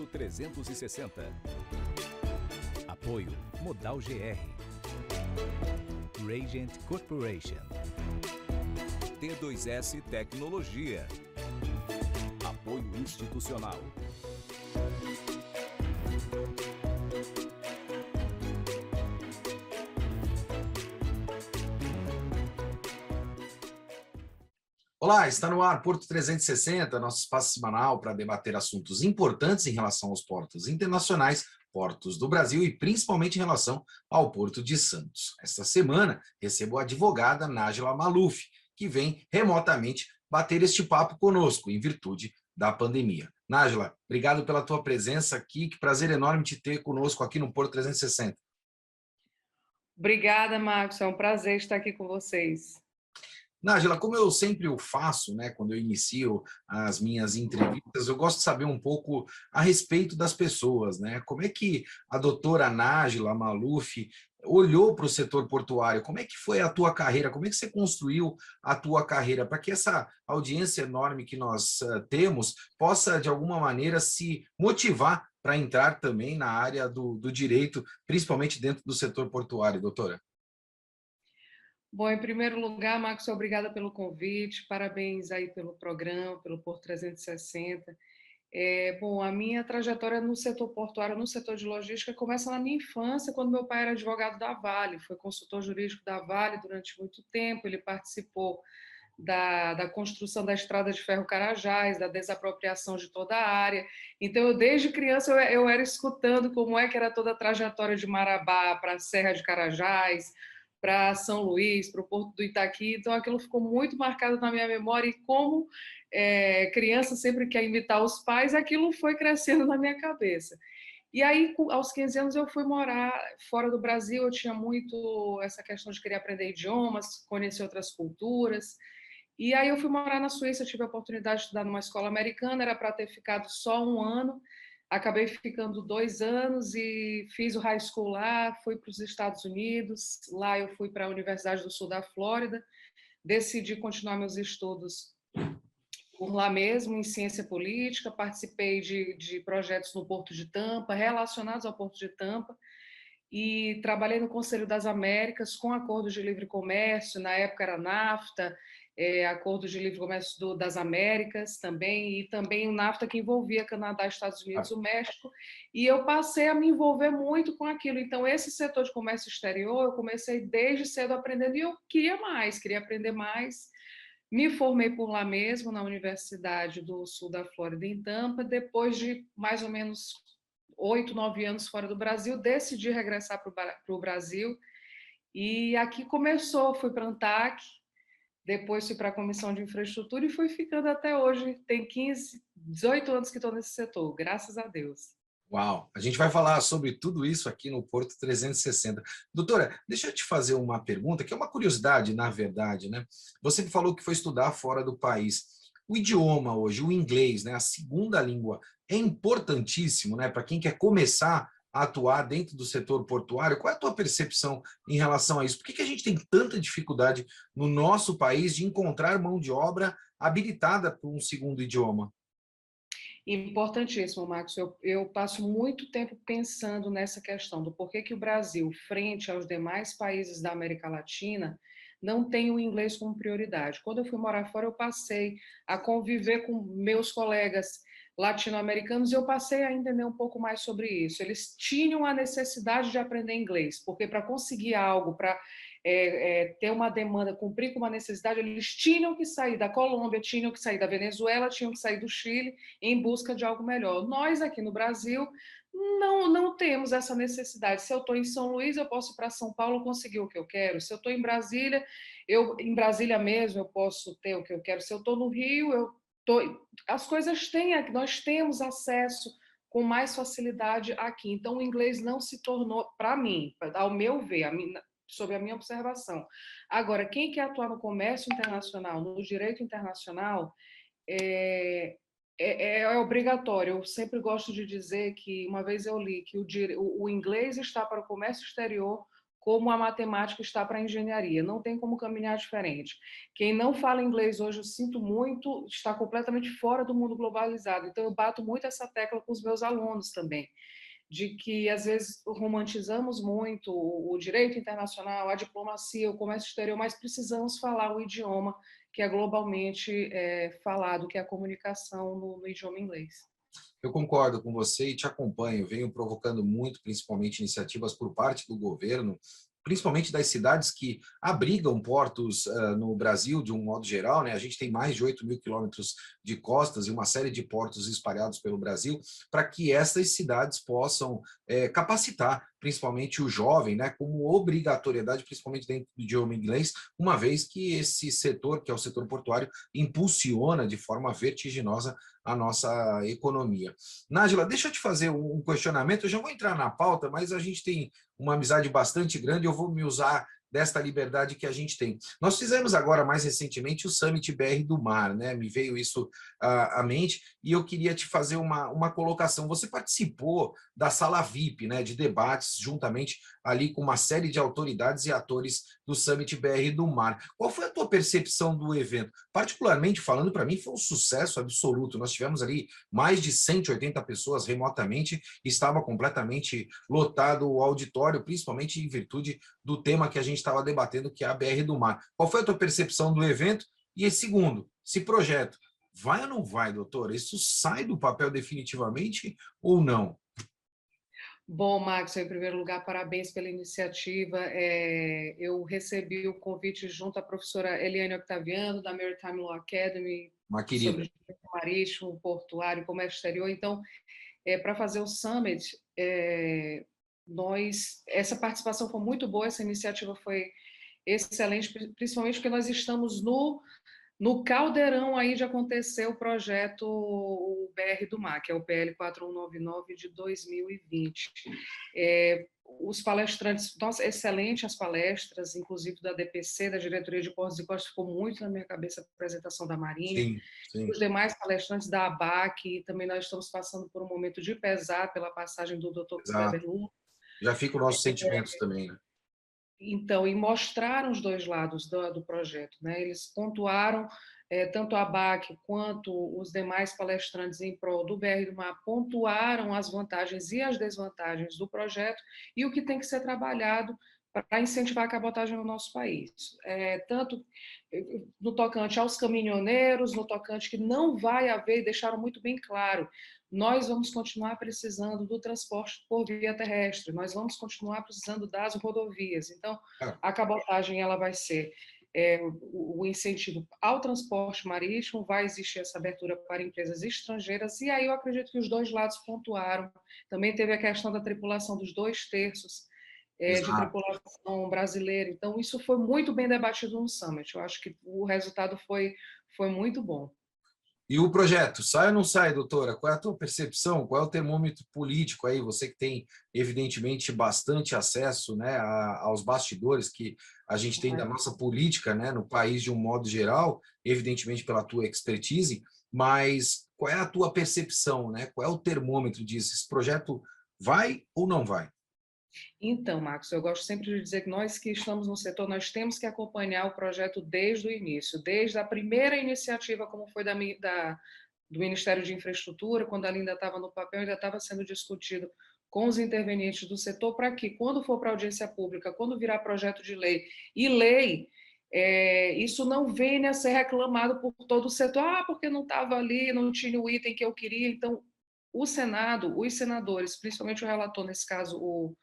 Porto 360. Apoio Modal GR. Radiant Corporation. T2S Tecnologia. Apoio institucional. Olá, está no ar Porto 360, nosso espaço semanal para debater assuntos importantes em relação aos portos internacionais, portos do Brasil e principalmente em relação ao Porto de Santos. Esta semana recebo a advogada Nájila Maluf, que vem remotamente bater este papo conosco em virtude da pandemia. Nájila, obrigado pela tua presença aqui, que prazer enorme te ter conosco aqui no Porto 360. Obrigada, Marcos, é um prazer estar aqui com vocês. Nájila, como eu sempre o faço, né, quando eu inicio as minhas entrevistas, eu gosto de saber um pouco a respeito das pessoas, né? Como é que a doutora Nájila Maluf olhou para o setor portuário? Como é que foi a tua carreira? Como é que você construiu a tua carreira para que essa audiência enorme que nós temos possa, de alguma maneira, se motivar para entrar também na área do direito, principalmente dentro do setor portuário, doutora? Bom, em primeiro lugar, Marcos, obrigada pelo convite, parabéns aí pelo programa, pelo Porto 360. Bom, a minha trajetória no setor portuário, no setor de logística, começa na minha infância, quando meu pai era advogado da Vale, foi consultor jurídico da Vale durante muito tempo, ele participou da construção da estrada de ferro Carajás, da desapropriação de toda a área. Então, desde criança, eu era escutando como é que era toda a trajetória de Marabá para a Serra de Carajás, para São Luís, para o Porto do Itaqui. Então, aquilo ficou muito marcado na minha memória e como criança sempre quer imitar os pais, aquilo foi crescendo na minha cabeça. E aí, aos 15 anos, eu fui morar fora do Brasil. Eu tinha muito essa questão de querer aprender idiomas, conhecer outras culturas. E aí eu fui morar na Suíça, tive a oportunidade de estudar numa escola americana, era para ter ficado só um ano, acabei ficando 2 anos e fiz o high school lá, fui para os Estados Unidos, lá eu fui para a Universidade do Sul da Flórida, decidi continuar meus estudos por lá mesmo, em ciência política, participei de projetos no Porto de Tampa, relacionados ao Porto de Tampa, e trabalhei no Conselho das Américas com acordos de livre comércio, na época era NAFTA, Acordo de Livre Comércio das Américas também, e também o NAFTA que envolvia Canadá, Estados Unidos, o México, e eu passei a me envolver muito com aquilo. Então, esse setor de comércio exterior, eu comecei desde cedo aprendendo, e eu queria mais, queria aprender mais. Me formei por lá mesmo, na Universidade do Sul da Flórida, em Tampa. Depois de mais ou menos 8, 9 anos fora do Brasil, decidi regressar para o Brasil. E aqui começou, fui para a ANTAC, depois fui para a Comissão de Infraestrutura e fui ficando até hoje. Tem 15, 18 anos que estou nesse setor, graças a Deus. Uau! A gente vai falar sobre tudo isso aqui no Porto 360. Doutora, deixa eu te fazer uma pergunta, que é uma curiosidade, na verdade, né? Você me falou que foi estudar fora do país. O idioma hoje, o inglês, né, a segunda língua, é importantíssimo, né, para quem quer começar a atuar dentro do setor portuário. Qual é a tua percepção em relação a isso? Por que a gente tem tanta dificuldade no nosso país de encontrar mão de obra habilitada para um segundo idioma? Importantíssimo, Marcos. Eu passo muito tempo pensando nessa questão do porquê que o Brasil, frente aos demais países da América Latina, não tem o inglês como prioridade. Quando eu fui morar fora, eu passei a conviver com meus colegas latino-americanos e eu passei a entender um pouco mais sobre isso. Eles tinham a necessidade de aprender inglês, porque para conseguir algo, para ter uma demanda, cumprir com uma necessidade, eles tinham que sair da Colômbia, tinham que sair da Venezuela, tinham que sair do Chile em busca de algo melhor. Nós aqui no Brasil não temos essa necessidade. Se eu estou em São Luís, eu posso ir para São Paulo conseguir o que eu quero. Se eu estou em Brasília, em Brasília mesmo eu posso ter o que eu quero. Se eu estou no Rio, as coisas têm, nós temos acesso com mais facilidade aqui. Então, o inglês não se tornou, para mim, ao meu ver, sob a minha observação. Agora, quem quer atuar no comércio internacional, no direito internacional, é obrigatório. Eu sempre gosto de dizer que, uma vez eu li que o inglês está para o comércio exterior como a matemática está para a engenharia. Não tem como caminhar diferente. Quem não fala inglês hoje, eu sinto muito, está completamente fora do mundo globalizado. Então, eu bato muito essa tecla com os meus alunos também, de que, às vezes, romantizamos muito o direito internacional, a diplomacia, o comércio exterior, mas precisamos falar o idioma que é globalmente falado, que é a comunicação no idioma inglês. Eu concordo com você e te acompanho. Venho provocando muito, principalmente iniciativas por parte do governo, principalmente das cidades que abrigam portos no Brasil, de um modo geral, né? A gente tem mais de 8.000 quilômetros de costas e uma série de portos espalhados pelo Brasil, para que essas cidades possam capacitar, principalmente o jovem, né, como obrigatoriedade, principalmente dentro do idioma inglês, uma vez que esse setor, que é o setor portuário, impulsiona de forma vertiginosa a nossa economia. Nájila, deixa eu te fazer um questionamento, eu já vou entrar na pauta, mas a gente tem uma amizade bastante grande, eu vou me usar desta liberdade que a gente tem. Nós fizemos agora, mais recentemente, o Summit BR do Mar, né? Me veio isso à mente, e eu queria te fazer uma colocação. Você participou da sala VIP, né, de debates, juntamente ali com uma série de autoridades e atores do Summit BR do Mar. Qual foi a tua percepção do evento? Particularmente falando, para mim, foi um sucesso absoluto. Nós tivemos ali mais de 180 pessoas remotamente, estava completamente lotado o auditório, principalmente em virtude do tema que a gente estava debatendo, que é a BR do Mar. Qual foi a tua percepção do evento? E segundo, esse projeto vai ou não vai, doutora? Isso sai do papel definitivamente ou não? Bom, Max, em primeiro lugar, parabéns pela iniciativa. Eu recebi o convite junto à professora Eliane Octaviano, da Maritime Law Academy, Uma querida. sobre direito marítimo, portuário, comércio exterior. Então, para fazer o Summit, essa participação foi muito boa, essa iniciativa foi excelente, principalmente porque nós estamos no caldeirão aí de acontecer o projeto o BR do Mar, que é o PL 4199 de 2020. Os palestrantes, nossa, excelente as palestras, inclusive da DPC, da Diretoria de Portos e Costas, ficou muito na minha cabeça a apresentação da Marinha. Sim, sim. Os demais palestrantes da ABAC, também nós estamos passando por um momento de pesar pela passagem do Dr. Exato. Kleber Lu. Já fica os nossos sentimentos também, né? Então, e mostraram os dois lados do projeto, né? Eles pontuaram, tanto a ABAC quanto os demais palestrantes em prol do BR do Mar, pontuaram as vantagens e as desvantagens do projeto e o que tem que ser trabalhado para incentivar a cabotagem no nosso país. Tanto no tocante aos caminhoneiros, no tocante que não vai haver, e deixaram muito bem claro, nós vamos continuar precisando do transporte por via terrestre, nós vamos continuar precisando das rodovias. Então, a cabotagem ela vai ser o incentivo ao transporte marítimo, vai existir essa abertura para empresas estrangeiras, e aí eu acredito que os dois lados pontuaram. Também teve a questão da tripulação dos 2/3 de tripulação brasileira. Então, isso foi muito bem debatido no Summit. Eu acho que o resultado foi muito bom. E o projeto, sai ou não sai, doutora? Qual é a tua percepção? Qual é o termômetro político aí? Você que tem, evidentemente, bastante acesso, né, aos bastidores que a gente tem da nossa política, né, no país de um modo geral, evidentemente pela tua expertise, mas qual é a tua percepção, né? Qual é o termômetro disso? Esse projeto vai ou não vai? Então, Marcos, eu gosto sempre de dizer que nós que estamos no setor, nós temos que acompanhar o projeto desde o início, desde a primeira iniciativa, como foi do Ministério de Infraestrutura, quando ela ainda estava no papel, ainda estava sendo discutido com os intervenientes do setor, para que, quando for para audiência pública, quando virar projeto de lei, isso não venha a ser reclamado por todo o setor, porque não estava ali, não tinha o item que eu queria. Então, o Senado, os senadores, principalmente o relator, nesse caso, o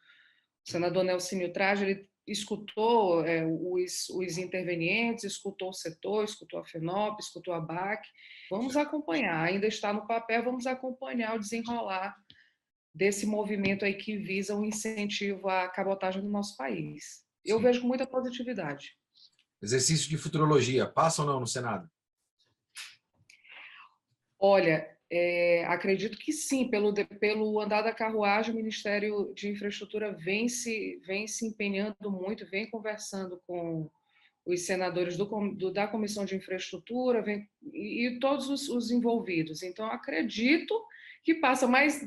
senador Nelsinho Trage, ele escutou os intervenientes, escutou o setor, escutou a FENOP, escutou a BAC. Vamos acompanhar, ainda está no papel, vamos acompanhar o desenrolar desse movimento aí que visa o incentivo à cabotagem do nosso país. Eu vejo com muita positividade. Exercício de futurologia, passa ou não no Senado? Olha, acredito que sim, pelo andar da carruagem, o Ministério de Infraestrutura vem se empenhando muito, vem conversando com os senadores da Comissão de Infraestrutura e todos os envolvidos. Então, acredito que passa, mas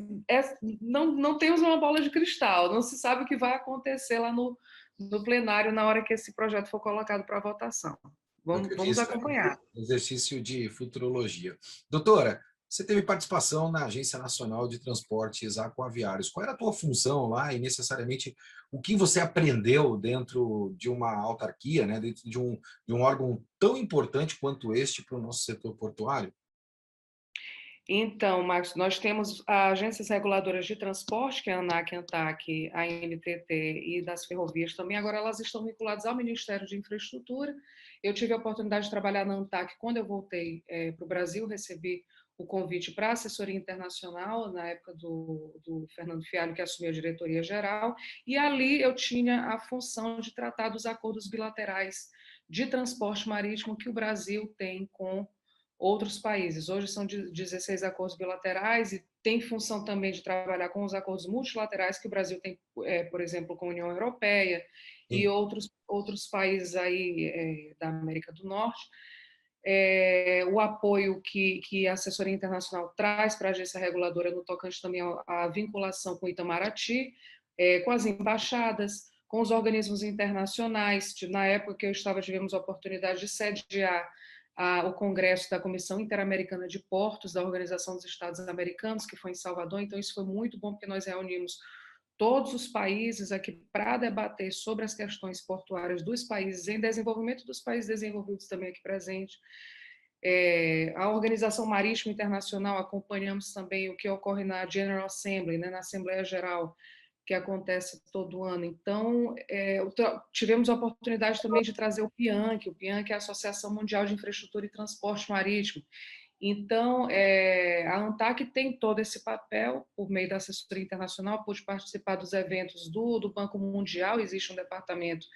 não temos uma bola de cristal, não se sabe o que vai acontecer lá no no plenário na hora que esse projeto for colocado para votação. É o que eu Vamos disse, acompanhar. exercício de futurologia. Doutora, você teve participação na Agência Nacional de Transportes Aquaviários. Qual era a tua função lá e, necessariamente, o que você aprendeu dentro de uma autarquia, né, dentro de um órgão tão importante quanto este para o nosso setor portuário? Então, Marcos, nós temos as agências reguladoras de transporte, que é a ANAC, ANTAC, a NTT e das ferrovias também. Agora elas estão vinculadas ao Ministério de Infraestrutura. Eu tive a oportunidade de trabalhar na ANTAC quando eu voltei para o Brasil, recebi o convite para a assessoria internacional, na época do Fernando Fialho, que assumiu a diretoria geral, e ali eu tinha a função de tratar dos acordos bilaterais de transporte marítimo que o Brasil tem com outros países. Hoje são 16 acordos bilaterais e tem função também de trabalhar com os acordos multilaterais que o Brasil tem, por exemplo, com a União Europeia e Sim. outros países aí da América do Norte. O apoio que a assessoria internacional traz para a agência reguladora no tocante também à vinculação com o Itamaraty, com as embaixadas, com os organismos internacionais. Na época que eu estava, tivemos a oportunidade de sediar o Congresso da Comissão Interamericana de Portos da Organização dos Estados Americanos, que foi em Salvador. Então, isso foi muito bom, porque nós reunimos todos os países aqui para debater sobre as questões portuárias dos países em desenvolvimento, dos países desenvolvidos também aqui presentes. A Organização Marítima Internacional, acompanhamos também o que ocorre na General Assembly, né, na Assembleia Geral, que acontece todo ano. Então, tivemos a oportunidade também de trazer o PIANC. O PIANC é a Associação Mundial de Infraestrutura e Transporte Marítimo. Então, a ANTAC tem todo esse papel, por meio da assessoria internacional, pude participar dos eventos do Banco Mundial. Existe um departamento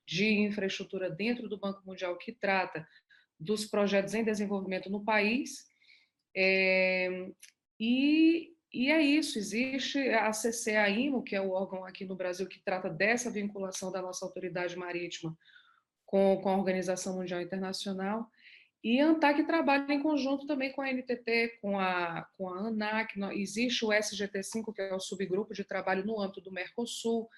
de infraestrutura dentro do Banco Mundial que trata dos projetos em desenvolvimento no país. E é isso, existe a CCAIMO, que é o órgão aqui no Brasil que trata dessa vinculação da nossa autoridade marítima com a Organização Mundial Internacional, e a ANTAC trabalha em conjunto também com a NTT, com a ANAC. Existe o SGT5, que é o subgrupo de trabalho no âmbito do Mercosul.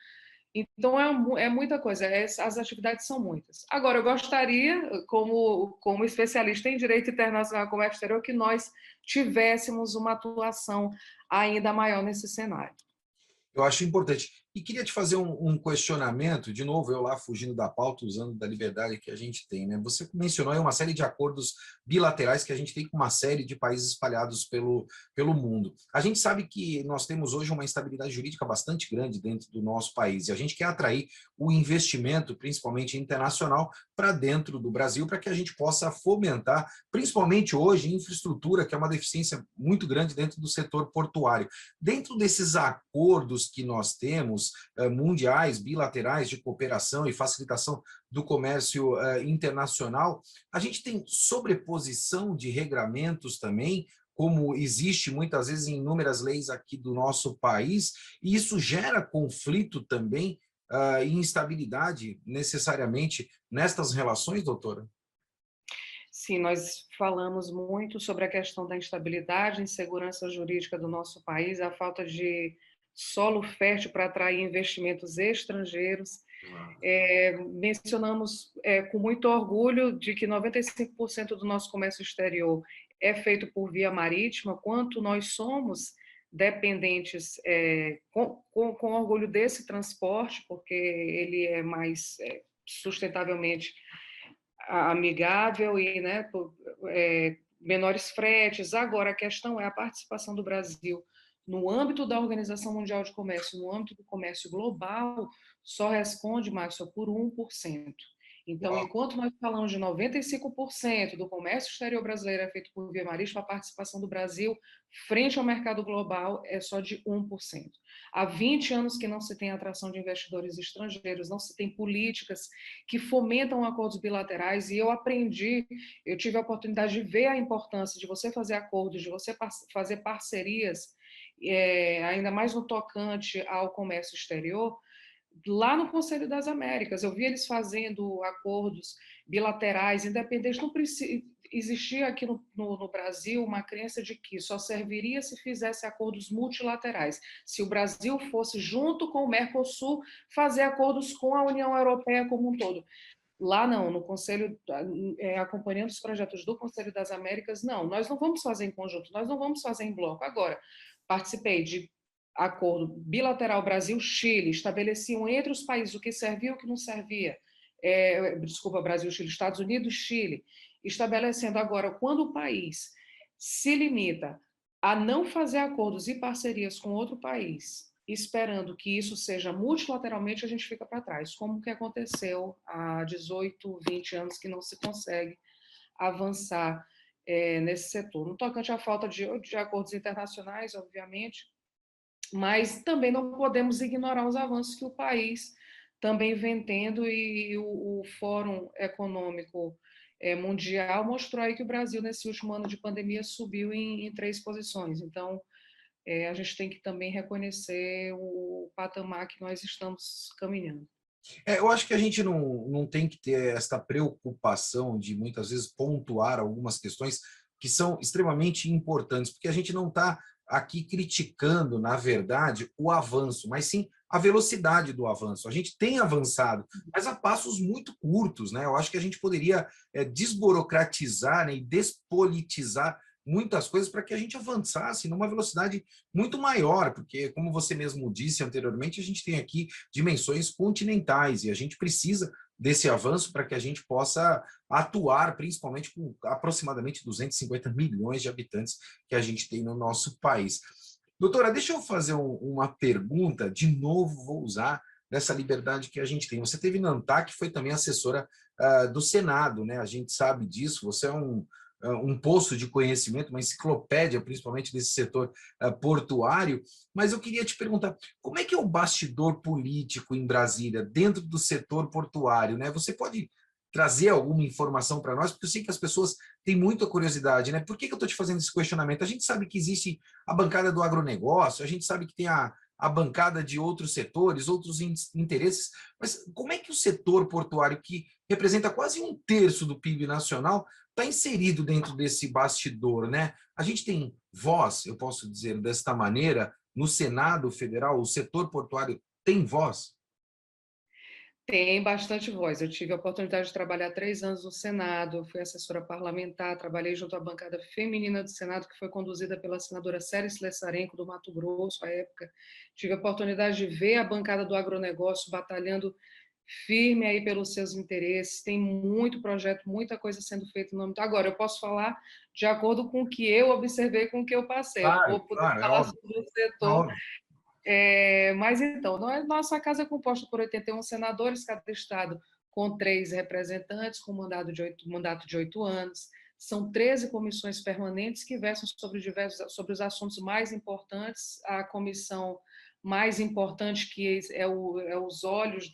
Então, é muita coisa, as atividades são muitas. Agora, eu gostaria, como especialista em direito internacional e comércio exterior, que nós tivéssemos uma atuação ainda maior nesse cenário. Eu acho importante. E queria te fazer um questionamento, de novo, eu lá fugindo da pauta, usando da liberdade que a gente tem, né? Você mencionou aí uma série de acordos bilaterais que a gente tem com uma série de países espalhados pelo mundo. A gente sabe que nós temos hoje uma instabilidade jurídica bastante grande dentro do nosso país, e a gente quer atrair o investimento, principalmente internacional, para dentro do Brasil, para que a gente possa fomentar, principalmente hoje, infraestrutura, que é uma deficiência muito grande dentro do setor portuário. Dentro desses acordos que nós temos, mundiais, bilaterais de cooperação e facilitação do comércio internacional, a gente tem sobreposição de regramentos também, como existe muitas vezes em inúmeras leis aqui do nosso país, e isso gera conflito também e instabilidade necessariamente nestas relações, doutora? Sim, nós falamos muito sobre a questão da instabilidade, insegurança jurídica do nosso país, a falta de solo fértil para atrair investimentos estrangeiros. Mencionamos com muito orgulho de que 95% do nosso comércio exterior é feito por via marítima, quanto nós somos dependentes, com orgulho desse transporte, porque ele é mais sustentavelmente amigável e, né, menores fretes. Agora, a questão é a participação do Brasil no âmbito da Organização Mundial de Comércio, no âmbito do comércio global, só responde, Márcio, por 1%. Então, enquanto nós falamos de 95% do comércio exterior brasileiro é feito por via marítima, a participação do Brasil frente ao mercado global é só de 1%. Há 20 anos que não se tem atração de investidores estrangeiros, não se tem políticas que fomentam acordos bilaterais, e eu tive a oportunidade de ver a importância de você fazer acordos, de você fazer parcerias, ainda mais no tocante ao comércio exterior, lá no Conselho das Américas. Eu vi eles fazendo acordos bilaterais, independentes, existia aqui no Brasil uma crença de que só serviria se fizesse acordos multilaterais. Se o Brasil fosse, junto com o Mercosul, fazer acordos com a União Europeia como um todo. Lá não, no Conselho, acompanhando os projetos do Conselho das Américas, nós não vamos fazer em conjunto, nós não vamos fazer em bloco. Agora, participei de acordo bilateral Brasil-Chile, estabeleciam entre os países o que servia e o que não servia. Desculpa, Brasil, Chile, Estados Unidos, Chile, estabelecendo agora, quando o país se limita a não fazer acordos e parcerias com outro país, esperando que isso seja multilateralmente, a gente fica para trás, como que aconteceu há 18, 20 anos que não se consegue avançar nesse setor. No tocante à falta de acordos internacionais, obviamente, mas também não podemos ignorar os avanços que o país também vem tendo, e o Fórum Econômico Mundial mostrou aí que o Brasil, nesse último ano de pandemia, subiu em 3 posições. Então, a gente tem que também reconhecer o patamar que nós estamos caminhando. Eu acho que a gente não tem que ter esta preocupação de, muitas vezes, pontuar algumas questões que são extremamente importantes, porque a gente não está aqui criticando, na verdade, o avanço, mas sim a velocidade do avanço. A gente tem avançado, mas a passos muito curtos, né? Eu acho que a gente poderia desburocratizar, né, e despolitizar muitas coisas para que a gente avançasse numa velocidade muito maior, porque, como você mesmo disse anteriormente, a gente tem aqui dimensões continentais e a gente precisa desse avanço para que a gente possa atuar, principalmente com aproximadamente 250 milhões de habitantes que a gente tem no nosso país. Doutora, deixa eu fazer uma pergunta, de novo vou usar dessa liberdade que a gente tem. Você teve na ANTAC, foi também assessora do Senado, né? A gente sabe disso, você é um poço de conhecimento, uma enciclopédia, principalmente desse setor portuário, mas eu queria te perguntar, como é que é o bastidor político em Brasília, dentro do setor portuário, né? Você pode trazer alguma informação para nós, porque eu sei que as pessoas têm muita curiosidade, né? Por que eu estou te fazendo esse questionamento? A gente sabe que existe a bancada do agronegócio, a gente sabe que tem a bancada de outros setores, outros interesses, mas como é que o setor portuário, que representa quase 1/3 do PIB nacional, está inserido dentro desse bastidor, né? A gente tem voz, eu posso dizer desta maneira, no Senado Federal, o setor portuário tem voz? Tem bastante voz. Eu tive a oportunidade de trabalhar 3 anos no Senado, fui assessora parlamentar, trabalhei junto à bancada feminina do Senado, que foi conduzida pela senadora Célia Slessarenko, do Mato Grosso, à época. Tive a oportunidade de ver a bancada do agronegócio batalhando firme aí pelos seus interesses. Tem muito projeto, muita coisa sendo feita no âmbito. Agora, eu posso falar de acordo com o que eu observei, com o que eu passei. Eu não Claro, vou poder claro, é falar óbvio. sobre o É setor. óbvio. Mas então, nossa casa é composta por 81 senadores, cada estado com 3 representantes, com mandato de 8 anos. São 13 comissões permanentes que versam sobre os assuntos mais importantes. A comissão mais importante, que é os olhos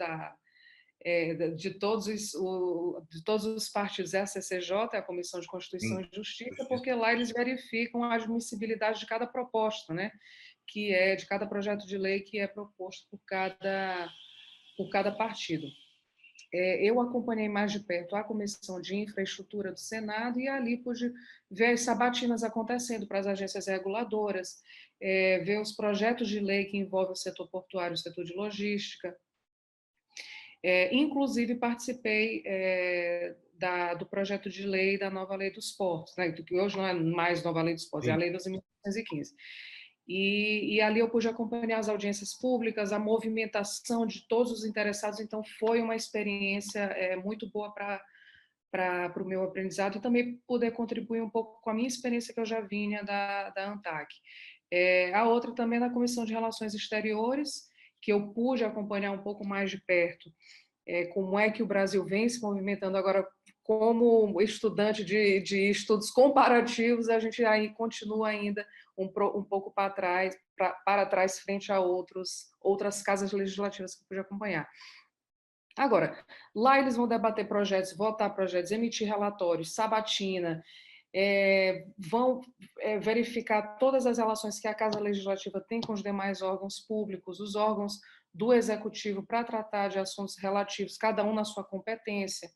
de todos os partidos, é a CCJ, a Comissão de Constituição Sim, e Justiça, justiça. porque lá eles verificam a admissibilidade de cada proposta, né? Que é de cada projeto de lei que é proposto por cada partido. Eu acompanhei mais de perto a Comissão de Infraestrutura do Senado e ali pude ver as sabatinas acontecendo para as agências reguladoras, ver os projetos de lei que envolvem o setor portuário, o setor de logística. Inclusive, participei do projeto de lei da nova lei dos portos, né, que hoje não é mais nova lei dos portos, é a Sim. lei 12.915. E ali eu pude acompanhar as audiências públicas, a movimentação de todos os interessados, então foi uma experiência muito boa para o meu aprendizado e também poder contribuir um pouco com a minha experiência que eu já vinha da ANTAC. A outra também na Comissão de Relações Exteriores, que eu pude acompanhar um pouco mais de perto como é que o Brasil vem se movimentando agora como estudante de estudos comparativos, a gente aí continua ainda um pouco para trás frente a outras casas legislativas que eu pude acompanhar. Agora, lá eles vão debater projetos, votar projetos, emitir relatórios, sabatina, vão verificar todas as relações que a Casa Legislativa tem com os demais órgãos públicos, os órgãos do Executivo, para tratar de assuntos relativos, cada um na sua competência.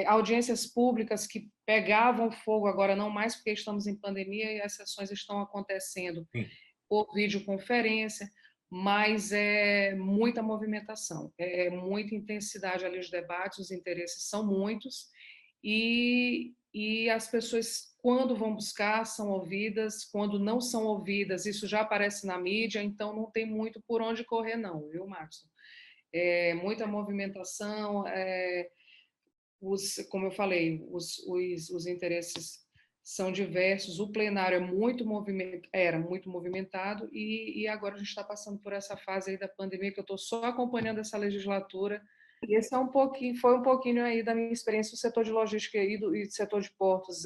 audiências públicas que pegavam fogo, agora não mais porque estamos em pandemia e as sessões estão acontecendo Sim. por videoconferência, mas é muita movimentação, é muita intensidade ali os debates, os interesses são muitos, e as pessoas, quando vão buscar, são ouvidas, quando não são ouvidas, isso já aparece na mídia, então não tem muito por onde correr não, viu, Márcio? É muita movimentação, como eu falei, os interesses são diversos, o plenário era muito movimentado e agora a gente está passando por essa fase aí da pandemia, que eu estou só acompanhando essa legislatura, e esse foi um pouquinho aí da minha experiência. O setor de logística e do setor de portos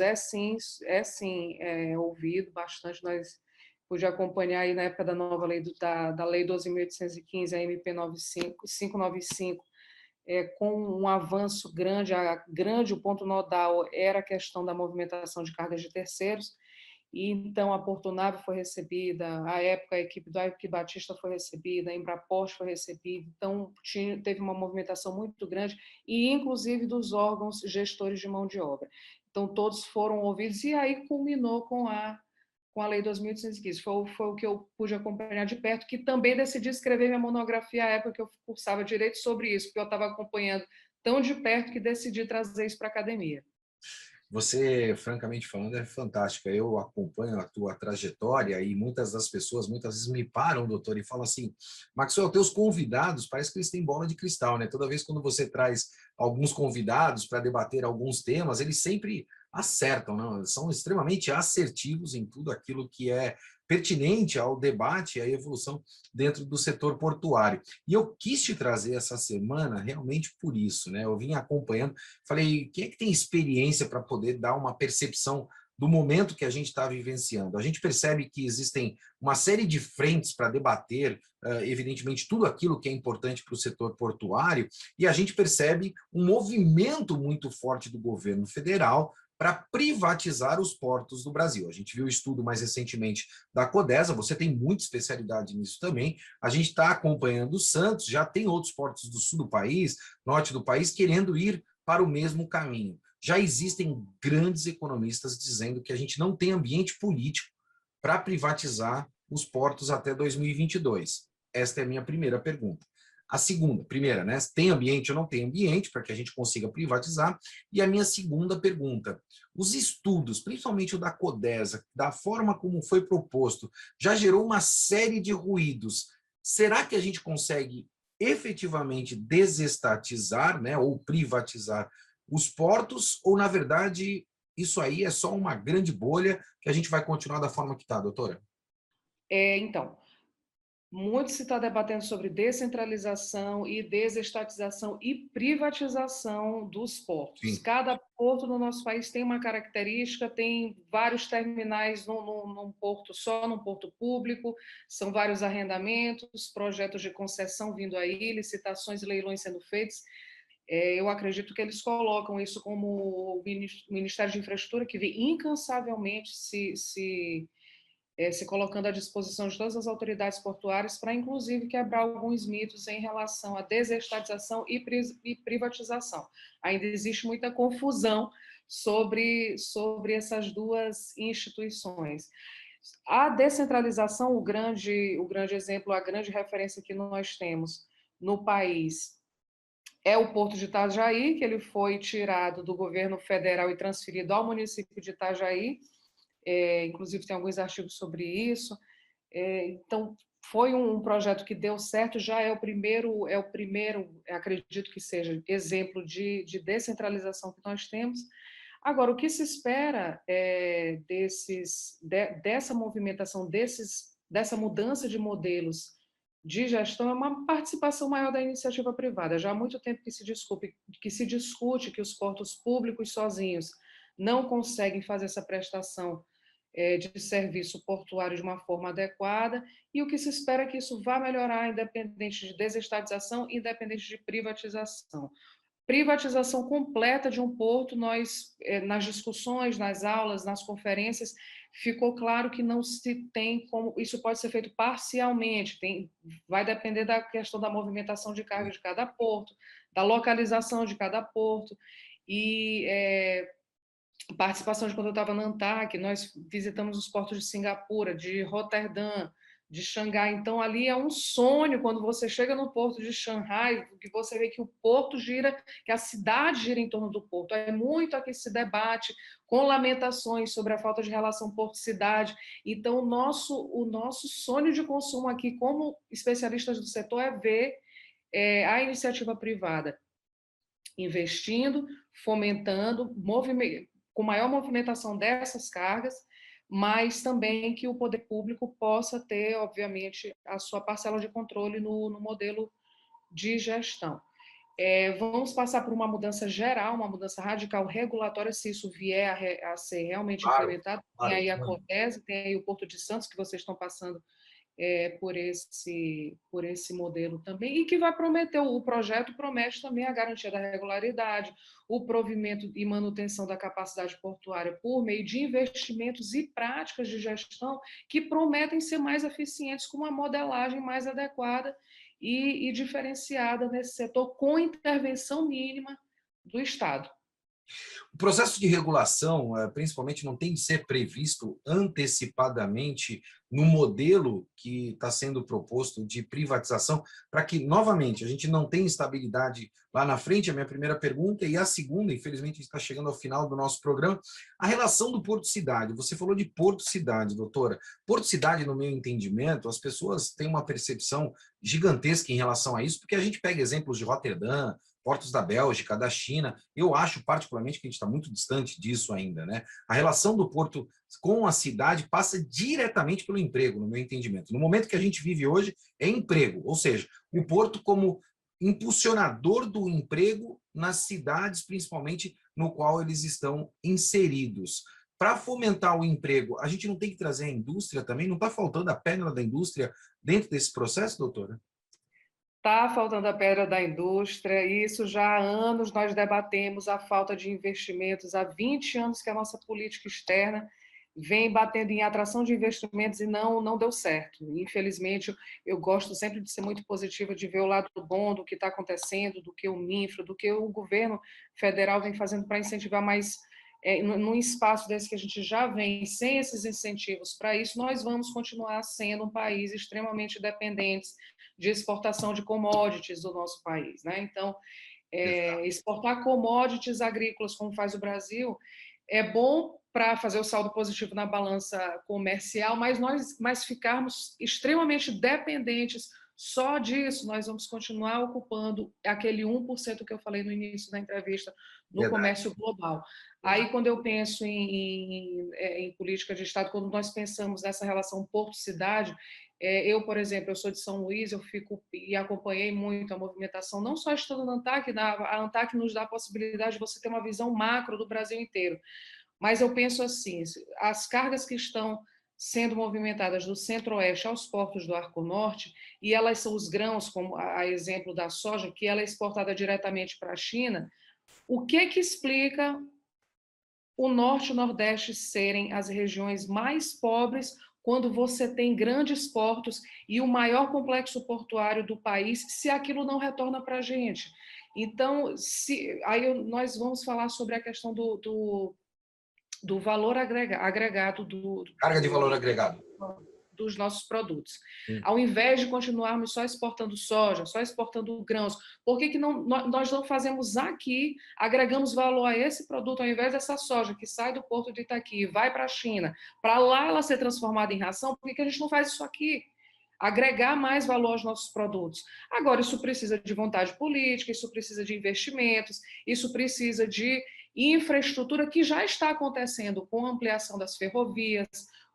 ouvido bastante. Nós pude acompanhar aí na época da nova lei, da lei 12.815, a MP 595, com um avanço grande, o ponto nodal era a questão da movimentação de cargas de terceiros, e então a Portonave foi recebida, à época a equipe do Ike Batista foi recebida, a Embraporte foi recebida, então teve uma movimentação muito grande, e inclusive dos órgãos gestores de mão de obra. Então todos foram ouvidos, e aí culminou com a Lei 2.815. Foi o que eu pude acompanhar de perto, que também decidi escrever minha monografia à época que eu cursava direito sobre isso, porque eu estava acompanhando tão de perto que decidi trazer isso para a academia. Você, francamente falando, é fantástica. Eu acompanho a tua trajetória e muitas das pessoas, muitas vezes me param, doutor, e falam assim, Maxwell, teus convidados, parece que eles têm bola de cristal, né? Toda vez quando você traz alguns convidados para debater alguns temas, eles sempre acertam, não? São extremamente assertivos em tudo aquilo que é pertinente ao debate e à evolução dentro do setor portuário. E eu quis te trazer essa semana realmente por isso, né? Eu vim acompanhando. Falei, quem é que tem experiência para poder dar uma percepção do momento que a gente está vivenciando? A gente percebe que existem uma série de frentes para debater, evidentemente, tudo aquilo que é importante para o setor portuário, e a gente percebe um movimento muito forte do governo federal para privatizar os portos do Brasil. A gente viu o estudo mais recentemente da Codesa, você tem muita especialidade nisso também, a gente está acompanhando o Santos, já tem outros portos do sul do país, norte do país, querendo ir para o mesmo caminho. Já existem grandes economistas dizendo que a gente não tem ambiente político para privatizar os portos até 2022. Esta é a minha primeira pergunta. A segunda, primeira, né? Tem ambiente ou não tem ambiente para que a gente consiga privatizar? E a minha segunda pergunta, os estudos, principalmente o da Codesa, da forma como foi proposto, já gerou uma série de ruídos. Será que a gente consegue efetivamente desestatizar, né, ou privatizar os portos, ou, na verdade, isso aí é só uma grande bolha que a gente vai continuar da forma que está, doutora? Então, muito se está debatendo sobre descentralização e desestatização e privatização dos portos. Sim. Cada porto no nosso país tem uma característica, tem vários terminais num porto só, num porto público, são vários arrendamentos, projetos de concessão vindo aí, licitações e leilões sendo feitos. Eu acredito que eles colocam isso como o Ministério de Infraestrutura, que vem incansavelmente se colocando à disposição de todas as autoridades portuárias para, inclusive, quebrar alguns mitos em relação à desestatização e privatização. Ainda existe muita confusão sobre essas duas instituições. A descentralização, o grande exemplo, a grande referência que nós temos no país é o Porto de Itajaí, que ele foi tirado do governo federal e transferido ao município de Itajaí. Inclusive tem alguns artigos sobre isso. Então, foi um projeto que deu certo, já é o primeiro, acredito que seja, exemplo de descentralização que nós temos. Agora, o que se espera dessa movimentação, dessa mudança de modelos de gestão é uma participação maior da iniciativa privada. Já há muito tempo que se discute que os portos públicos sozinhos não conseguem fazer essa prestação de serviço portuário de uma forma adequada, e o que se espera é que isso vá melhorar, independente de desestatização, independente de privatização. Privatização completa de um porto, nós, nas discussões, nas aulas, nas conferências, ficou claro que não se tem como, isso pode ser feito parcialmente, vai depender da questão da movimentação de carga de cada porto, da localização de cada porto, e participação de quando eu estava na ANTAC, nós visitamos os portos de Singapura, de Roterdã, de Xangai. Então, ali é um sonho quando você chega no porto de Xangai, que você vê que o porto gira, que a cidade gira em torno do porto. É muito aqui se debate, com lamentações sobre a falta de relação porto-cidade. Então, o nosso sonho de consumo aqui, como especialistas do setor, é ver a iniciativa privada investindo, fomentando, com maior movimentação dessas cargas, mas também que o poder público possa ter, obviamente, a sua parcela de controle no modelo de gestão. Vamos passar por uma mudança geral, uma mudança radical regulatória, se isso vier a ser realmente implementado. Tem aí a Cotese, tem aí o Porto de Santos, que vocês estão passando por esse modelo também, e que vai prometer, o projeto promete também a garantia da regularidade, o provimento e manutenção da capacidade portuária por meio de investimentos e práticas de gestão que prometem ser mais eficientes, com uma modelagem mais adequada e diferenciada nesse setor, com intervenção mínima do Estado. O processo de regulação, principalmente, não tem de ser previsto antecipadamente no modelo que está sendo proposto de privatização, para que, novamente, a gente não tenha instabilidade lá na frente. A minha primeira pergunta, e a segunda, infelizmente, a gente está chegando ao final do nosso programa, a relação do Porto-Cidade. Você falou de Porto-Cidade, doutora. Porto-Cidade, no meu entendimento, as pessoas têm uma percepção gigantesca em relação a isso, porque a gente pega exemplos de Roterdã, portos da Bélgica, da China. Eu acho, particularmente, que a gente está muito distante disso ainda, né? A relação do porto com a cidade passa diretamente pelo emprego, no meu entendimento. No momento que a gente vive hoje, é emprego, ou seja, o porto como impulsionador do emprego nas cidades, principalmente no qual eles estão inseridos. Para fomentar o emprego, a gente não tem que trazer a indústria também? Não está faltando a perna da indústria dentro desse processo, doutora? Está faltando a pedra da indústria, e isso já há anos nós debatemos a falta de investimentos. Há 20 anos que a nossa política externa vem batendo em atração de investimentos e não deu certo. Infelizmente, eu gosto sempre de ser muito positiva, de ver o lado bom do que está acontecendo, do que o MINFRA, do que o governo federal vem fazendo para incentivar mais. Num espaço desse que a gente já vem sem esses incentivos para isso, nós vamos continuar sendo um país extremamente dependente de exportação de commodities do nosso país, né? Então, exportar commodities agrícolas, como faz o Brasil, é bom para fazer o saldo positivo na balança comercial, mas ficarmos extremamente dependentes só disso, nós vamos continuar ocupando aquele 1% que eu falei no início da entrevista no comércio global. Aí, quando eu penso em política de Estado, quando nós pensamos nessa relação porto-cidade, eu, por exemplo, eu sou de São Luís, eu fico e acompanhei muito a movimentação, não só estando na ANTAC, a ANTAC nos dá a possibilidade de você ter uma visão macro do Brasil inteiro. Mas eu penso assim, as cargas que estão sendo movimentadas do centro-oeste aos portos do Arco Norte, e elas são os grãos, como a exemplo da soja, que ela é exportada diretamente para a China, o que explica o Norte e o Nordeste serem as regiões mais pobres quando você tem grandes portos e o maior complexo portuário do país, se aquilo não retorna para a gente? Então, nós vamos falar sobre a questão do valor agregado carga de valor agregado dos nossos produtos. Ao invés de continuarmos só exportando soja, só exportando grãos, por que nós não fazemos aqui, agregamos valor a esse produto, ao invés dessa soja que sai do porto de Itaqui e vai para a China, para lá ela ser transformada em ração, por que a gente não faz isso aqui? Agregar mais valor aos nossos produtos. Agora, isso precisa de vontade política, isso precisa de investimentos, isso precisa de infraestrutura que já está acontecendo com a ampliação das ferrovias,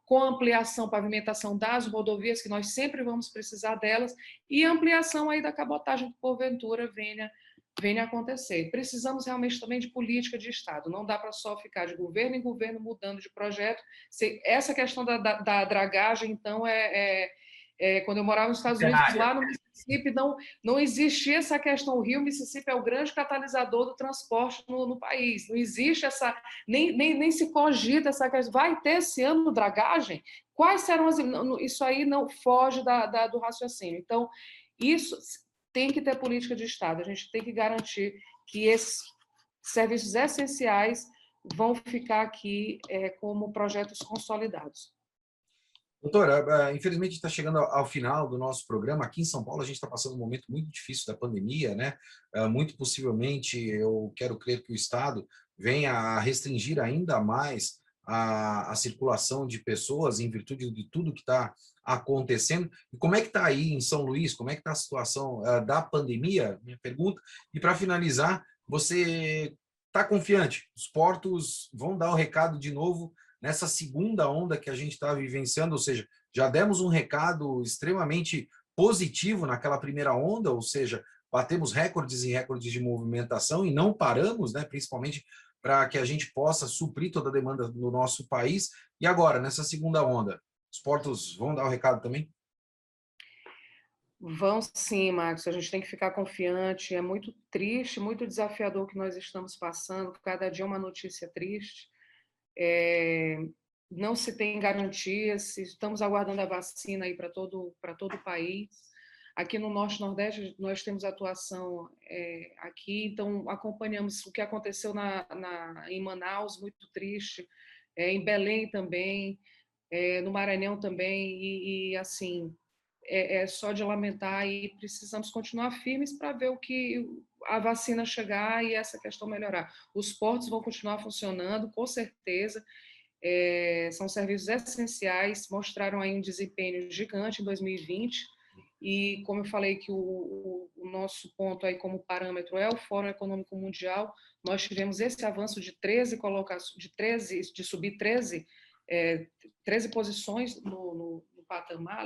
com a ampliação, pavimentação das rodovias, que nós sempre vamos precisar delas, e ampliação aí da cabotagem que porventura venha a acontecer. Precisamos realmente também de política de Estado, não dá para só ficar de governo em governo mudando de projeto. Essa questão da dragagem, então, quando eu morava nos Estados Unidos, lá no Mississippi, não existia essa questão. O Rio Mississippi é o grande catalisador do transporte no país. Não existe essa, nem se cogita essa questão. Vai ter esse ano dragagem? Quais serão as... Isso aí não foge do raciocínio. Então, isso tem que ter política de Estado. A gente tem que garantir que serviços essenciais vão ficar aqui como projetos consolidados. Doutora, infelizmente está chegando ao final do nosso programa. Aqui em São Paulo a gente está passando um momento muito difícil da pandemia, né? Muito possivelmente, eu quero crer que o Estado venha a restringir ainda mais a circulação de pessoas em virtude de tudo que está acontecendo. E como é que está aí em São Luís? Como é que está a situação da pandemia? Minha pergunta. E para finalizar, você está confiante? Os portos vão dar o recado de novo nessa segunda onda que a gente está vivenciando, ou seja, já demos um recado extremamente positivo naquela primeira onda, ou seja, batemos recordes e recordes de movimentação e não paramos, né, principalmente para que a gente possa suprir toda a demanda no nosso país. E agora, nessa segunda onda, os portos vão dar o recado também? Vão sim, Marcos, a gente tem que ficar confiante. É muito triste, muito desafiador o que nós estamos passando, cada dia é uma notícia triste. Não se tem garantias, estamos aguardando a vacina aí para todo o país. Aqui no Norte e Nordeste nós temos atuação aqui, então acompanhamos o que aconteceu em Manaus, muito triste, em Belém também, no Maranhão também, e assim, é só de lamentar e precisamos continuar firmes para ver o que a vacina chegar e essa questão melhorar. Os portos vão continuar funcionando, com certeza, são serviços essenciais, mostraram aí um desempenho gigante em 2020 e, como eu falei que o nosso ponto aí como parâmetro é o Fórum Econômico Mundial, nós tivemos esse avanço de 13 colocações, de subir 13 posições no patamar,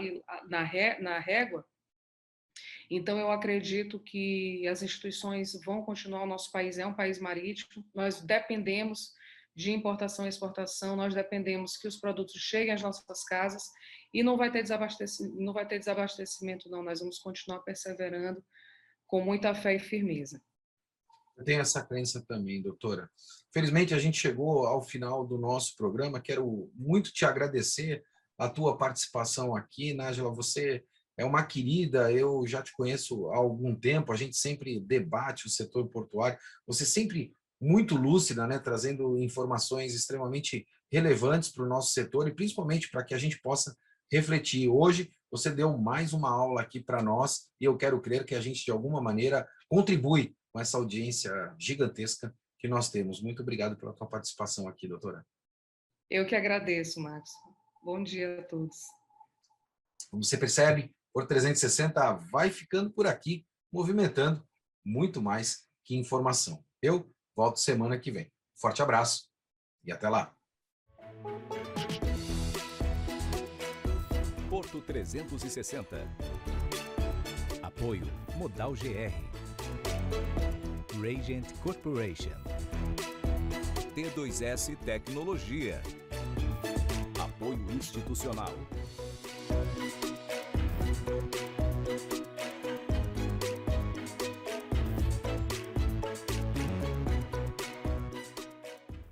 na régua. Então, eu acredito que as instituições vão continuar. O nosso país é um país marítimo, nós dependemos de importação e exportação, nós dependemos que os produtos cheguem às nossas casas e não vai ter desabastecimento, não. Nós vamos continuar perseverando com muita fé e firmeza. Eu tenho essa crença também, doutora. Felizmente, a gente chegou ao final do nosso programa. Quero muito te agradecer a tua participação aqui. Nájila, você é uma querida, eu já te conheço há algum tempo, a gente sempre debate o setor portuário. Você sempre muito lúcida, né, trazendo informações extremamente relevantes para o nosso setor e principalmente para que a gente possa refletir. Hoje, você deu mais uma aula aqui para nós e eu quero crer que a gente, de alguma maneira, contribui com essa audiência gigantesca que nós temos. Muito obrigado pela tua participação aqui, doutora. Eu que agradeço, Marcos. Bom dia a todos. Como você percebe, o 360 vai ficando por aqui, movimentando muito mais que informação. Eu volto semana que vem. Forte abraço e até lá. Porto 360. Apoio Modal GR. Radiant Corporation. T2S Tecnologia. Apoio institucional.